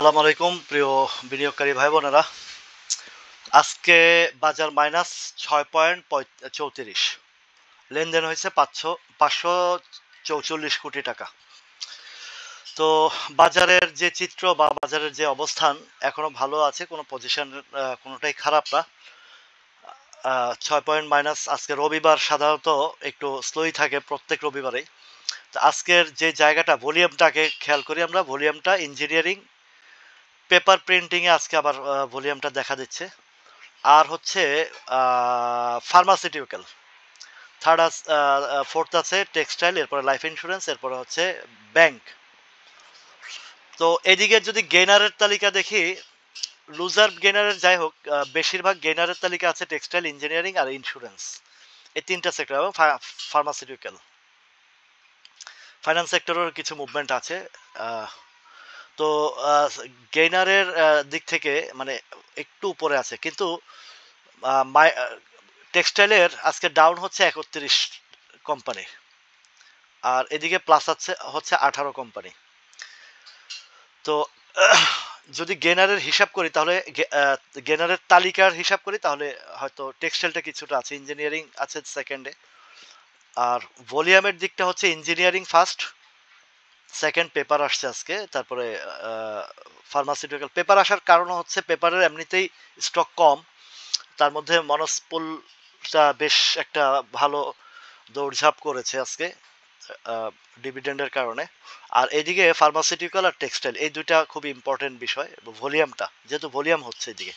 আসসালামু আলাইকুম প্রিয় বিনিয়োগকারী ভাই বোনেরা। আজকে বাজার মাইনাস 6.34, লেনদেন হয়েছে 544 কোটি টাকা। তো বাজারের যে চিত্র বা বাজারের যে অবস্থান এখনো ভালো আছে, কোনো পজিশন কোনোটাই খারাপ না। 6 পয়েন্ট মাইনাস। আজকে রবিবার সাধারণত একটু স্লোই থাকে প্রত্যেক রবিবারেই। তো আজকের যে জায়গাটা ভলিউমটাকে খেয়াল করি আমরা, ভলিউমটা ইঞ্জিনিয়ারিং পেপার প্রিন্টিংয়ে আজকে আবার ভলিউমটা দেখা দিচ্ছে। আর হচ্ছে ফার্মাসিউটিক্যাল, ফোর্থ আছে টেক্সটাইল, এরপরে লাইফ ইন্স্যুরেন্স, এরপরে হচ্ছে ব্যাংক। তো এদিকে যদি গেইনারের তালিকা দেখি, লুজার গেইনারের যাই হোক, বেশিরভাগ গেইনারের তালিকা আছে টেক্সটাইল, ইঞ্জিনিয়ারিং আর ইন্স্যুরেন্স, এই তিনটা সেক্টর, এবং ফার্মাসিউটিক্যাল। ফাইন্যান্স সেক্টরের কিছু মুভমেন্ট আছে। তো গেইনারের দিক থেকে মানে একটু উপরে আছে, কিন্তু টেক্সটাইলের আজকে ডাউন হচ্ছে 31 কোম্পানি, আর এদিকে প্লাস হচ্ছে 18 কোম্পানি। তো যদি গেনারের হিসাব করি তাহলে গেনারের তালিকার হিসাব করি তাহলে হয়তো টেক্সটাইলটা কিছুটা আছে, ইঞ্জিনিয়ারিং আছে সেকেন্ডে, আর ভলিউমের দিকটা হচ্ছে ইঞ্জিনিয়ারিং ফার্স্ট, সেকেন্ড পেপার আসছে আজকে, তারপরে ফার্মাসিউটিক্যাল। পেপার আসার কারণ হচ্ছে পেপারের এমনিতেই স্টক কম, তার মধ্যে মনস্পুলটা বেশ একটা ভালো দৌড়ঝাঁপ করেছে আজকে ডিভিডেন্ডের কারণে। আর এদিকে ফার্মাসিউটিক্যাল আর টেক্সটাইল, এই দুইটা খুব ইম্পর্টেন্ট বিষয়। ভলিউমটা যেহেতু ভলিউম হচ্ছে এদিকে,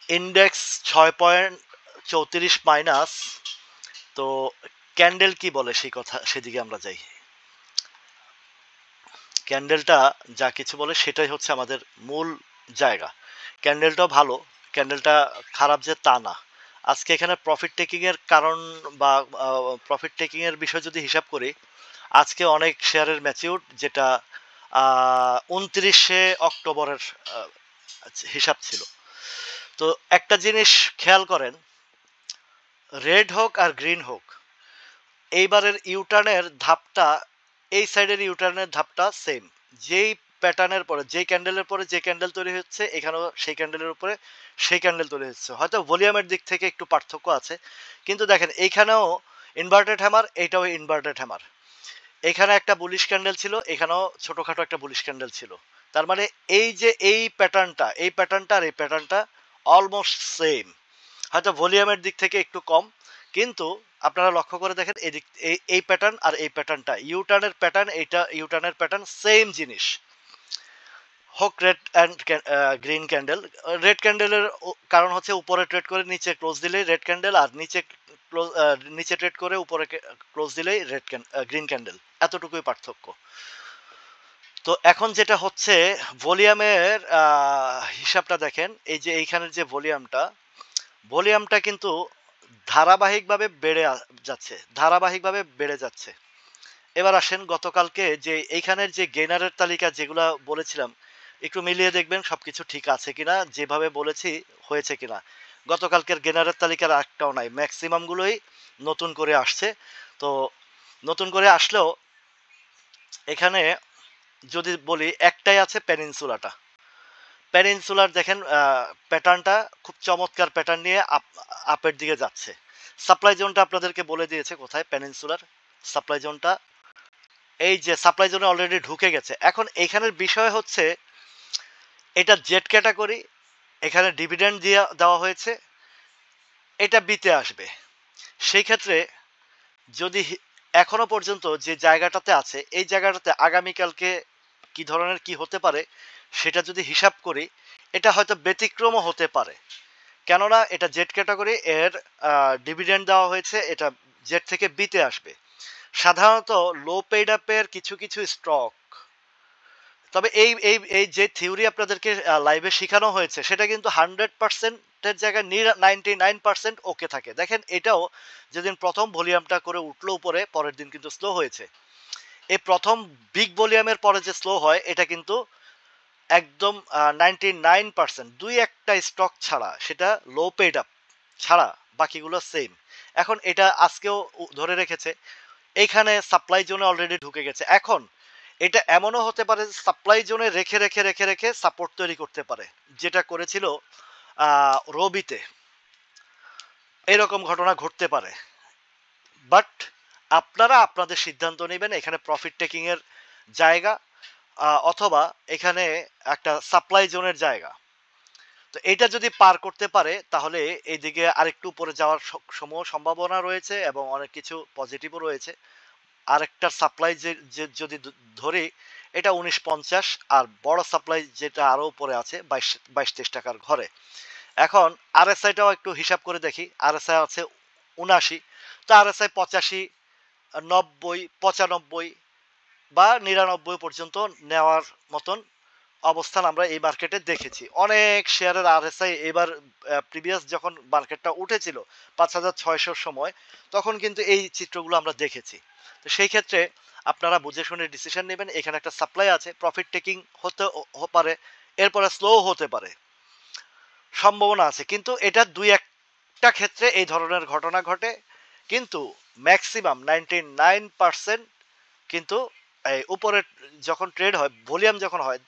ইন্ডেক্স 6.34 মাইনাস। তো ক্যান্ডেল কি বলে সেই কথা, সেদিকে আমরা যাই। ক্যান্ডেলটা যা কিছু বলে সেটাই হচ্ছে আমাদের মূল জায়গা। ক্যান্ডেলটাও ভালো, ক্যান্ডেলটা খারাপ যে তা না। আজকে এখানে প্রফিট টেকিং এর কারণ বা প্রফিট টেকিং এর বিষয় যদি হিসাব করি, আজকে অনেক শেয়ারের ম্যাচিউর, যেটা 29শে অক্টোবরের হিসাব ছিল। তো একটা জিনিস খেয়াল করেন, রেড হোক আর গ্রিন হোক, এইবারের ইউটার্নের ধাপটা, এই সাইডের ইউটার্নের ধাপটা সেম। যেই প্যাটার্নের পরে, যেই ক্যান্ডেলের পরে যে ক্যান্ডেল তৈরি হচ্ছে, এখানেও সেই ক্যান্ডেলের উপরে সেই ক্যান্ডেল তৈরি হচ্ছে। হয়তো ভলিউমের দিক থেকে একটু পার্থক্য আছে, কিন্তু দেখেন এইখানেও ইনভার্টেড হ্যামার, এইটাও ইনভার্টেড হ্যামার। এখানে একটা বুলিশ ক্যান্ডেল ছিল, এখানেও ছোটখাটো একটা বুলিশ ক্যান্ডেল ছিল। তার মানে এই যে এই প্যাটার্নটা, এই প্যাটার্নটা আর এই প্যাটার্নটা অলমোস্ট সেম। হয়তো ভলিউমের দিক থেকে একটু কম, কিন্তু আপনারা লক্ষ্য করে দেখেন এদিক, এই প্যাটার্ন আর এই প্যাটার্নটা, ইউটার্নের প্যাটার্ন, এইটা ইউটার্নের প্যাটার্ন, সেম জিনিস। হোক red and green candle. Red ক্যান্ডেলের কারণ হচ্ছে উপরে ট্রেড করে নিচে ক্লোজ দিলেই রেড ক্যান্ডেল, আর নিচে ট্রেড করে উপরে ক্লোজ দিলেই গ্রিন ক্যান্ডেল, এতটুকুই পার্থক্য। তো এখন যেটা হচ্ছে, ভলিউমের হিসাবটা দেখেন, এই যে এইখানের যে ভলিউমটা কিন্তু ধারাবাহিকভাবে বেড়ে যাচ্ছে। এবার আসেন গতকালকে যে এইখানের যে গেইনারের তালিকা যেগুলা বলেছিলাম, একটু মিলিয়ে দেখবেন সবকিছু ঠিক আছে কিনা, যেভাবে বলেছি হয়েছে কিনা। গতকালকের গেইনারের তালিকার একটাও নাই, ম্যাক্সিমাম গুলোই নতুন করে আসছে। তো নতুন করে আসলেও এখানে যদি বলি, একটাই আছে পেনিনসুলার দেখেন প্যাটার্নটা খুব চমৎকার প্যাটার্ন নিয়ে আপের দিকে যাচ্ছে। সাপ্লাই জোনটা আপনাদেরকে বলে দিয়েছে কোথায়, পেনিনসুলার সাপ্লাই জোনটা, এই যে সাপ্লাই জোনে অলরেডি ঢুকে গেছে। এখন এখানের বিষয় হচ্ছে, এটা জেড ক্যাটাগরি, এখানে ডিভিডেন্ড দেওয়া হয়েছে, এটা বিতে আসবে। সেই ক্ষেত্রে যদি এখনো পর্যন্ত যে জায়গাটাতে আছে, এই জায়গাটাতে আগামীকালকে কি ধরনের কি হতে পারে সেটা যদি হিসাব করি, এটা হয়তো ব্যতিক্রমও হতে পারে। কেননা এটা জেড ক্যাটাগরি, এর ডিভিডেন্ড দেওয়া হয়েছে, এটা জেড থেকে বিতে আসবে। সাধারণত লো পেইড আপের কিছু কিছু স্টক, তবে এই এই এই যে থিওরি আপনাদেরকে লাইভে শেখানো হয়েছে, সেটা কিন্তু 100%-এর জায়গায় 99% ওকে থাকে। দেখেন এটাও যেদিন প্রথম ভলিউমটা করে উঠলো উপরে, পরের দিন কিন্তু স্লো হয়েছে। এই প্রথম বিগ ভলিউমের পরে যে স্লো হয়, এটা কিন্তু একদম 99%, দুই একটা স্টক ছাড়া, সেটা লো পেইড আপ ছাড়া বাকিগুলো সেম। এখন এটা আজকেও ধরে রেখেছে, এইখানে সাপ্লাই জোনে অলরেডি ঢুকে গেছে। এখন এটা এমনও হতে পারে সাপ্লাই জোনে রেখে রেখে রেখে রেখে সাপোর্ট তৈরি করতে পারে, যেটা করেছিল রবিতে। এরকম ঘটনা ঘটতে পারে, বাট আপনারা আপনাদের সিদ্ধান্ত নেবেন এখানে প্রফিট টেকিং এর জায়গা অথবা এখানে একটা সাপ্লাই জোনের জায়গা। তো এটা যদি পার করতে পারে তাহলে এইদিকে আরেকটু উপরে যাওয়ার সম্ভাবনা রয়েছে এবং অনেক কিছু পজিটিভও রয়েছে। আরেকটার সাপ্লাই যদি ধরি, এটা 1950, আর বড় সাপ্লাই যেটা আরো উপরে আছে 22-23 টাকার ঘরে। এখন আরএসআইটাও একটু হিসাব করে দেখি, আরএসআই আছে 79, তো আরএসআই 85, 90, 95 বা 99 পর্যন্ত নেওয়ার মতন অবস্থান আমরা এই মার্কেটে দেখেছি। অনেক শেয়ারের আরএসআই এবার প্রিভিয়াস যখন মার্কেটটা উঠেছিল 5600 সময়, তখন কিন্তু এই চিত্রগুলো আমরা দেখেছি। তো সেই ক্ষেত্রে আপনারা বুঝে শুনে ডিসিশন নেবেন। এখানে একটা সাপ্লাই আছে, প্রফিট টেকিং হতে পারে, এরপরে স্লো হতে পারে, সম্ভাবনা আছে। কিন্তু এটা দুই একটা ক্ষেত্রে এই ধরনের ঘটনা ঘটে, কিন্তু ম্যাক্সিমাম 99% কিন্তু এই উপরে যখন ট্রেড হয়, ভলিউম যখন হয়,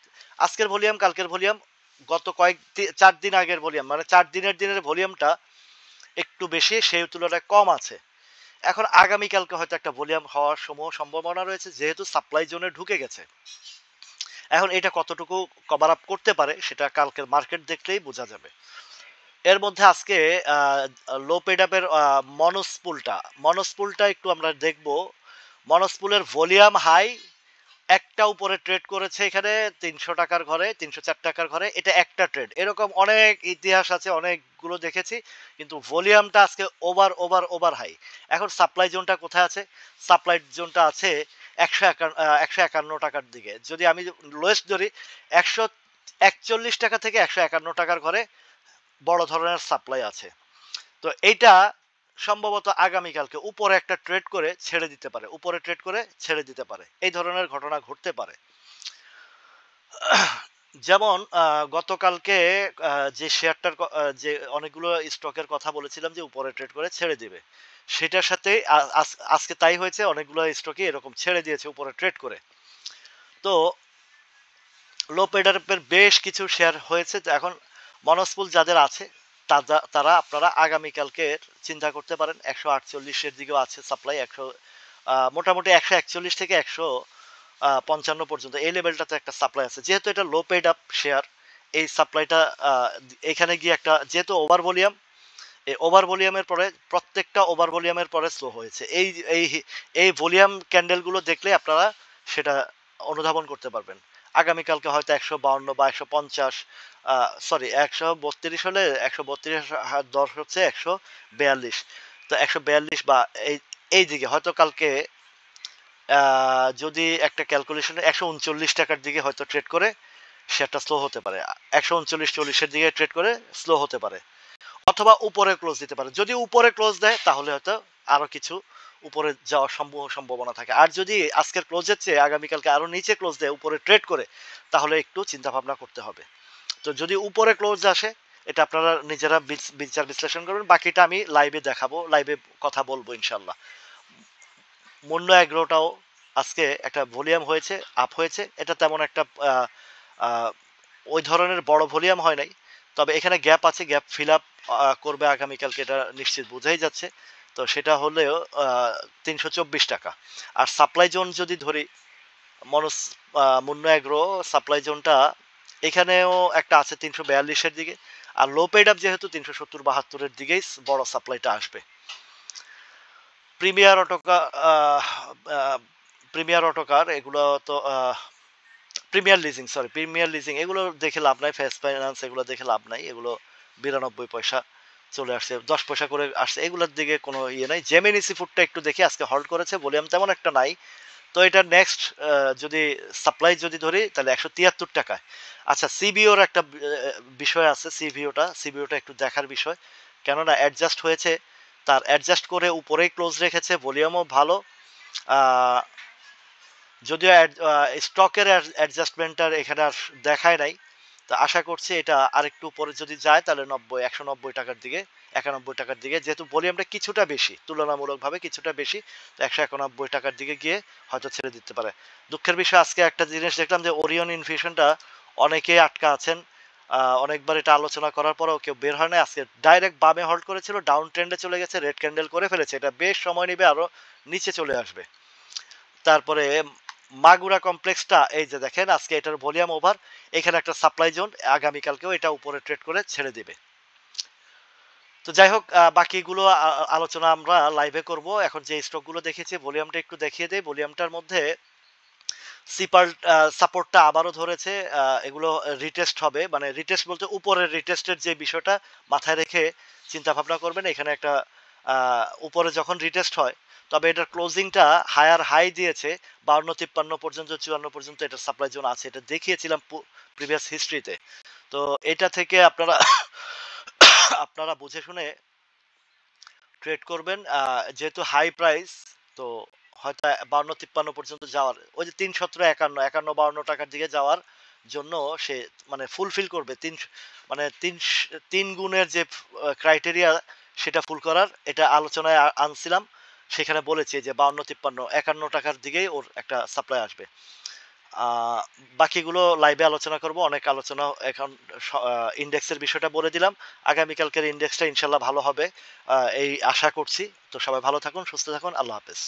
আজকের ভলিউম কালকের ভলিউম গত 4 দিন আগের ভলিউম, মানে 4 দিনের ভলিউমটা একটু বেশি, সেই তুলনায় কম আছে। এখন আগামীকালকে হয়তো একটা ভলিউম হওয়ার সম্ভাবনা রয়েছে, যেহেতু সাপ্লাই জোনে ঢুকে গেছে। এখন এটা কতটুকু কভার আপ করতে পারে সেটা কালকের মার্কেট দেখলেই বোঝা যাবে। এর মধ্যে আজকে লো পেড আপের মনোস্পুলটা একটু আমরা দেখব। মনোস্পুলের ভলিউম হাই, একটা উপরে ট্রেড করেছে এখানে 300 টাকার ঘরে, 304 টাকার ঘরে, এটা একটা ট্রেড। এরকম অনেক ইতিহাস আছে, অনেকগুলো দেখেছি, কিন্তু ভলিউমটা আজকে ওভার হাই। এখন সাপ্লাই জোনটা কোথায় আছে? সাপ্লাই জোনটা আছে 151 টাকার দিকে। যদি আমি লোয়েস্ট ধরি 141 টাকা থেকে 151 টাকার ঘরে বড় ধরনের সাপ্লাই আছে। তো এইটা সম্ভবত আগামীকালকে উপরে একটা ট্রেড করে ছেড়ে দিতে পারে, উপরে ট্রেড করে ছেড়ে দিতে পারে, এই ধরনের ঘটনা ঘটতে পারে। যেমন গতকালকে যে শেয়ারটার যে অনেকগুলো স্টকের কথা বলেছিলাম যে উপরে ট্রেড করে ছেড়ে দিবে, সেটার সাথে আজকে তাই হয়েছে, অনেকগুলো স্টকে এরকম ছেড়ে দিয়েছে উপরে ট্রেড করে। তো লো পেডারের বেশ কিছু শেয়ার হয়েছে। তো এখন মনস্পুল যাদের আছে তারা আপনারা আগামীকালকে চিন্তা করতে পারেন। 148-এর দিকেও আছে সাপ্লাই, মোটামুটি 141 থেকে 155 পর্যন্ত এই লেভেলটাতে একটা সাপ্লাই আছে। যেহেতু এটা লো পেড আপ শেয়ার, এই সাপ্লাইটা এখানে গিয়ে একটা, যেহেতু ওভার ভলিউম, এই ওভার ভলিউমের পরে প্রত্যেকটা ওভার ভলিউমের পরে স্লো হয়েছে। এই এই এই ভলিউম ক্যান্ডেলগুলো দেখলে আপনারা সেটা অনুধাবন করতে পারবেন। আগামীকালকে হয়তো 152 বা 150, সরি 132 হলে 132 দর হচ্ছে 142, তো 142 বা এই দিকে হয়তো কালকে যদি একটা ক্যালকুলেশনে 139 টাকার দিকে হয়তো ট্রেড করে সেটা স্লো হতে পারে, 139-40-এর দিকে ট্রেড করে স্লো হতে পারে, অথবা উপরে ক্লোজ দিতে পারে। যদি উপরে ক্লোজ দেয় তাহলে হয়তো আরো কিছু উপরে যাওয়ার সম্ভাবনা থাকে। আর যদি আজকের ক্লোজের চেয়ে আগামীকালকে আরো নিচে ক্লোজ দেয় উপরে ট্রেড করে, তাহলে একটু চিন্তা ভাবনা করতে হবে। তো যদি উপরে ক্লোজ আসে, এটা আপনারা নিজেরা বিচার বিশ্লেষণ করবেন, বাকিটা আমি লাইভে দেখাবো, লাইভে কথা বলবো ইনশাল্লাহ। মুন্ড এগ্রোটাও আজকে একটা ভলিউম হয়েছে, আপ হয়েছে, এটা তেমন একটা ওই ধরনের বড় ভলিউম হয় নাই, তবে এখানে গ্যাপ আছে, গ্যাপ ফিল আপ করবে আগামীকালকে, এটা নিশ্চিত বোঝাই যাচ্ছে। তো সেটা হলেও 324 টাকা। আর সাপ্লাই জোন যদি ধরি, মুন্ড এগ্রো সাপ্লাই জোনটা এখানেও একটা আছে 342-এর দিকে, আর লো পেড আপ যেহেতু 370-72-এর দিকেই বড় সাপ্লাইটা আসবে। প্রিমিয়ার অটোকার, এগুলো তো প্রিমিয়ার লিজিং এগুলো দেখে লাভ নাই, ফেস ফাইন্যান্স এগুলো দেখে লাভ নাই, এগুলো 92 পয়সা চলে আসছে, 10 পয়সা করে আসছে, এগুলোর দিকে কোনো ইয়ে নাই। জেমিনিসি ফুডটা একটু দেখি, আজকে হল্ড করেছে, ভলিউম তেমন একটা নাই। তো এটা নেক্সট যদি সাপ্লাই যদি ধরি তাহলে 173 টাকায়। আচ্ছা, সিবিওর একটা বিষয় আছে, সিবিওটা একটু দেখার বিষয়, কেননা অ্যাডজাস্ট হয়েছে, তার অ্যাডজাস্ট করে উপরেই ক্লোজ রেখেছে, ভলিউমও ভালো। যদিও স্টকের অ্যাডজাস্টমেন্টটার এখানে আর দেখায় নাই, তো আশা করছি এটা আরেকটু উপরে যদি যায় তাহলে 190 টাকার দিকে, 91 টাকার দিকে, যেহেতু ভলিউমটা কিছুটা বেশি, তুলনামূলকভাবে কিছুটা বেশি, তো 191 টাকার দিকে গিয়ে হয়তো ছেড়ে দিতে পারে। দুঃখের বিষয় আজকে একটা জিনিস দেখলাম যে ওরিয়ন ইনফিউশনটা অনেকেই আটকা আছেন। অনেকবার এটা আলোচনা করার পরেও কেউ বের হয় না। আজকে ডাইরেক্ট বামে হোল্ড করেছিল, ডাউন ট্রেন্ডে চলে গেছে, রেড ক্যান্ডেল করে ফেলেছে। এটা বেশ সময় নেবে, আরো নিচে চলে আসবে। তারপরে মাগুরা কমপ্লেক্সটা এই যে দেখেন আজকে এটার ভলিউম ওভার, এখানে একটা সাপ্লাই জোন, আগামীকালকেও এটা উপরে ট্রেড করে ছেড়ে দিবে। তো যাই হোক, বাকিগুলো আলোচনা আমরা লাইভে করব। এখন যে স্টকগুলো দেখেছি ভলিউমটা একটু দেখিয়ে দেই। ভলিউমটার মধ্যে সিপার সাপোর্টটা আবারও ধরেছে। এগুলো রিটেস্ট হবে, মানে রিটেস্ট বলতে উপরের রিটেস্টের যে বিষয়টা মাথায় রেখে চিন্তা ভাবনা করবেন। এখানে একটা উপরে যখন রিটেস্ট হয়, তবে এটার ক্লোজিংটা হায়ার হাই দিয়েছে 52-53 পর্যন্ত, 54 পর্যন্ত এটার সাপ্লাই জোন আছে, এটা দেখিয়েছিলাম প্রিভিয়াস হিস্ট্রিতে। তো এটা থেকে আপনারা আপনারা বুঝে শুনে ট্রেড করবেন। যেহেতু হাই প্রাইস, তো হয়তো 52-53 পর্যন্ত যাওয়ার, ওই যে 317-51 টাকার দিকে যাওয়ার জন্য সে মানে ফুলফিল করবে মানে তিন গুণের যে ক্রাইটেরিয়া, সেটা ফুল করার এটা আলোচনায় আনছিলাম। সেখানে বলেছি যে 52-53-51 টাকার দিকেই ওর একটা সাপ্লাই আসবে। বাকিগুলো লাইভে আলোচনা করব। অনেক আলোচনা এখন ইন্ডেক্সের বিষয়টা বলে দিলাম। আগামীকালকের ইন্ডেক্সটা ইনশাল্লাহ ভালো হবে এই আশা করছি। তো সবাই ভালো থাকুন, সুস্থ থাকুন। আল্লাহ হাফেজ।